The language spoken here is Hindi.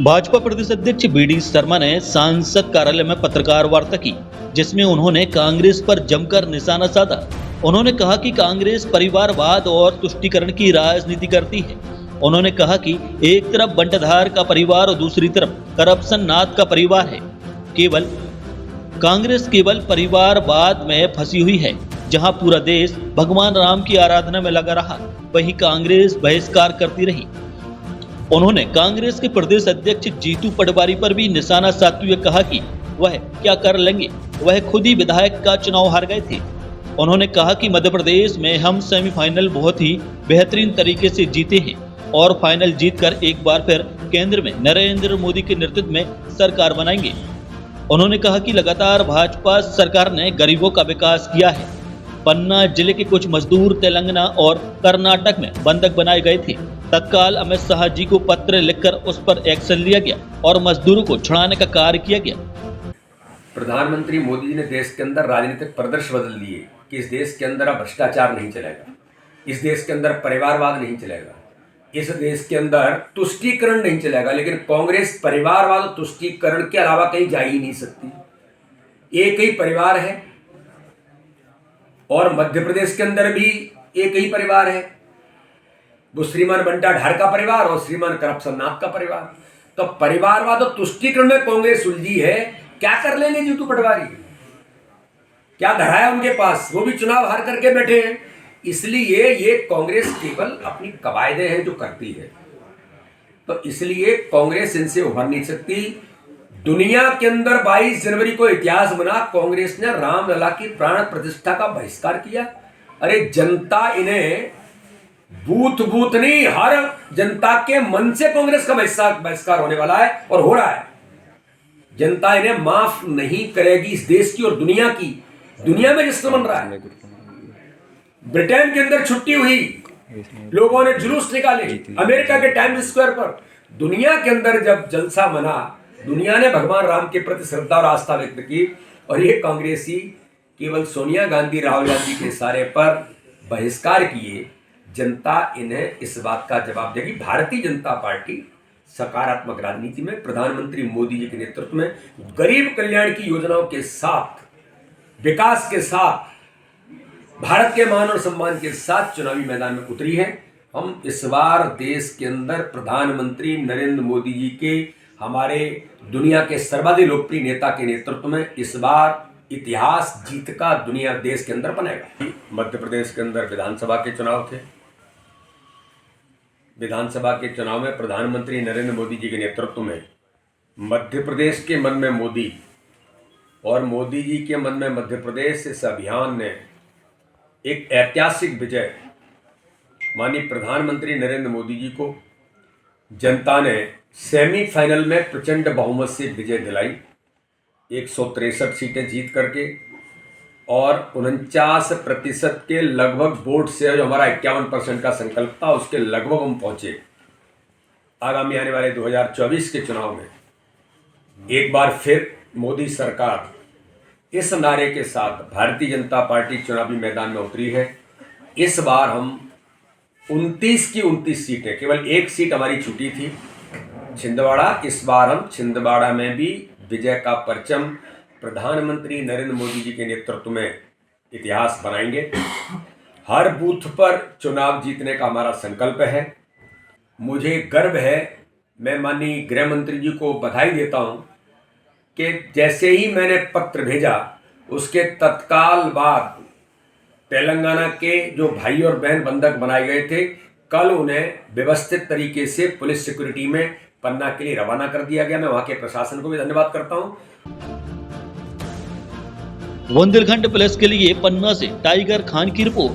भाजपा प्रदेश अध्यक्ष बीडी शर्मा ने सांसद कार्यालय में पत्रकार वार्ता की, जिसमें उन्होंने कांग्रेस पर जमकर निशाना साधा। उन्होंने कहा कि कांग्रेस परिवारवाद और तुष्टीकरण की राजनीति करती है। उन्होंने कहा कि एक तरफ बंटाधार का परिवार और दूसरी तरफ करप्शन नाथ का परिवार है। कांग्रेस केवल परिवारवाद में फंसी हुई है। जहां पूरा देश भगवान राम की आराधना में लगा रहा, वहीं कांग्रेस बहिष्कार करती रही। उन्होंने कांग्रेस के प्रदेश अध्यक्ष जीतू पटवारी पर भी निशाना साधते हुए कहा कि वह क्या कर लेंगे, वह खुद ही विधायक का चुनाव हार गए थे। उन्होंने कहा कि मध्य प्रदेश में हम सेमीफाइनल बहुत ही बेहतरीन तरीके से जीते हैं और फाइनल जीतकर एक बार फिर केंद्र में नरेंद्र मोदी के नेतृत्व में सरकार बनाएंगे। उन्होंने कहा कि लगातार भाजपा सरकार ने गरीबों का विकास किया है। पन्ना जिले के कुछ मजदूर तेलंगाना और कर्नाटक में बंधक बनाए गए थे। तत्काल अमित शाह जी को पत्र लिखकर उस पर एक्शन लिया गया और मजदूरों को छुड़ाने का कार्य किया गया। प्रधानमंत्री मोदी जी ने देश के अंदर राजनीतिक परिदृश्य बदल दिए कि इस देश के अंदर अब भ्रष्टाचार नहीं चलेगा, इस देश के अंदर परिवारवाद नहीं चलेगा, इस देश के अंदर तुष्टीकरण नहीं चलेगा। लेकिन कांग्रेस परिवारवाद और तुष्टीकरण के अलावा कहीं जा ही नहीं सकती। एक ही परिवार है और मध्य प्रदेश के अंदर भी एक ही परिवार है, वो श्रीमान बंटाधार का परिवार और श्रीमान करप्शन नाथ का परिवार। तो परिवारवाद और तुष्टीकरण में कांग्रेस उलझी है। क्या कर लेंगे जीतू पटवारी, क्या धरा है उनके पास, वो भी चुनाव हार करके बैठे हैं। इसलिए ये कांग्रेस केवल अपनी कवायदें हैं जो करती है, तो इसलिए कांग्रेस इनसे उभर नहीं सकती। दुनिया के अंदर 22 जनवरी को इतिहास बना, कांग्रेस ने रामलला की प्राण प्रतिष्ठा का बहिष्कार किया। अरे जनता इन्हें बूथ बूथ नहीं, हर जनता के मन से कांग्रेस का बहिष्कार होने वाला है और हो रहा है। जनता इन्हें माफ नहीं करेगी, इस देश की और दुनिया की। दुनिया में जिससे बन रहा है, ब्रिटेन के अंदर छुट्टी हुई, लोगों ने जुलूस निकाले अमेरिका के टाइम्स स्क्वायर पर। दुनिया के अंदर जब जलसा मना, दुनिया ने भगवान राम के प्रति श्रद्धा और आस्था व्यक्त की, और ये कांग्रेसी केवल सोनिया गांधी राहुल गांधी के इशारे पर बहिष्कार किए। जनता इन्हें इस बात का जवाब देगी। भारतीय जनता पार्टी सकारात्मक राजनीति में प्रधानमंत्री मोदी जी के नेतृत्व में गरीब कल्याण की योजनाओं के साथ, विकास के साथ, भारत के मान और सम्मान के साथ चुनावी मैदान में उतरी है। हम इस बार देश के अंदर प्रधानमंत्री नरेंद्र मोदी जी के, हमारे दुनिया के सर्वाधिक लोकप्रिय नेता के नेतृत्व में इस बार इतिहास जीत का दुनिया देश के अंदर बनेगा। मध्य प्रदेश के अंदर विधानसभा के चुनाव थे। विधानसभा के चुनाव में प्रधानमंत्री नरेंद्र मोदी जी के नेतृत्व में मध्य प्रदेश के मन में मोदी और मोदी जी के मन में मध्य प्रदेश, इस अभियान ने एक ऐतिहासिक विजय, माननीय प्रधानमंत्री नरेंद्र मोदी जी को जनता ने सेमीफाइनल में प्रचंड बहुमत से विजय दिलाई, 163 सीटें जीत करके, और 49% के लगभग वोट से, जो हमारा 51% का संकल्प था, उसके लगभग हम पहुंचे। आगामी आने वाले 2024 के चुनाव में एक बार फिर मोदी सरकार इस नारे के साथ भारतीय जनता पार्टी चुनावी मैदान में उतरी है। इस बार हम 29 की 29 सीटें, केवल एक सीट हमारी छूटी थी छिंदवाड़ा, इस बार हम छिंदवाड़ा में भी विजय का परचम प्रधानमंत्री नरेंद्र मोदी जी के नेतृत्व में इतिहास बनाएंगे। हर बूथ पर चुनाव जीतने का हमारा संकल्प है। मुझे गर्व है, मैं माननीय गृह मंत्री जी को बधाई देता हूं कि जैसे ही मैंने पत्र भेजा, उसके तत्काल बाद तेलंगाना के जो भाई और बहन बंधक बनाए गए थे, कल उन्हें व्यवस्थित तरीके से पुलिस सिक्योरिटी में पन्ना के लिए रवाना कर दिया गया। मैं वहां के प्रशासन को भी धन्यवाद करता हूं। बुंदेलखंड प्लस के लिए पन्ना से टाइगर खान की रिपोर्ट।